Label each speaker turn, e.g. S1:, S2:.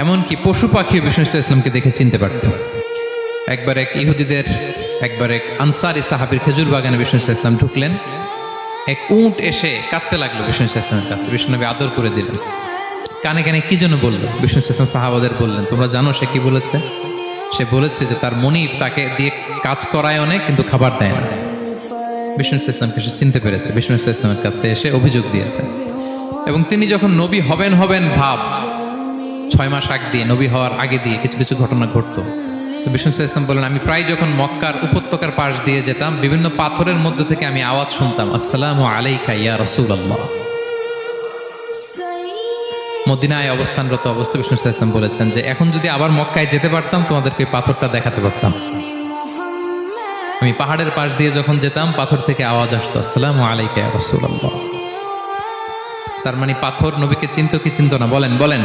S1: এমনকি পশু পাখি বিষ্ণু ইসলামকে দেখে চিনতে পারত। একবার এক আনসারি সাহাবীর খেজুর বাগানে বিষ্ণু ইসলাম ঢুকলেন। এক উট এসে কাঁদতে লাগলো বিষ্ণু ইসলামের কাছে। বিষ্ণুনবী আদর করে দিলেন। কানে কানে কি যেন বললো। বিষ্ণু ইসলাম সাহাবাদের বললেন, তোমরা জানো সে কি বলেছে? সে বলেছে যে তার মনিব তাকে দিয়ে কাজ করায় অনেক, কিন্তু খাবার দেয় না। বিষ্ণু ইসলামকে সে চিনতে পেরেছে। বিষ্ণু ইসলামের কাছে এসে অভিযোগ দিয়েছে। এবং তিনি যখন নবী হবেন ভাব 6 মাস আগ দিয়ে, নবী হওয়ার আগে দিয়ে কিছু কিছু ঘটনা ঘটতো। তো বিষ্ণু ইসলাম বললেন, আমি প্রায় যখন মক্কার উপত্যকার পাশ দিয়ে যেতাম, বিভিন্ন পাথরের মধ্যে থেকে আমি আওয়াজ শুনতাম, আসসালামু আলাইকা ইয়া রাসূলুল্লাহ। মদিনায় অবস্থানরত অবস্থা বিষ্ণু ইসলাম বলেছেন যে এখন যদি আবার মক্কায় যেতে পারতাম, তোমাদেরকে পাথরটা দেখাতে পারতাম। আমি পাহাড়ের পাশ দিয়ে যখন যেতাম, পাথর থেকে আওয়াজ আসতো, আসসালামু আলাইকা ইয়া রাসূলুল্লাহ। তার মানে পাথর নবীকে চিনতো কি চিনতো না? বলেন।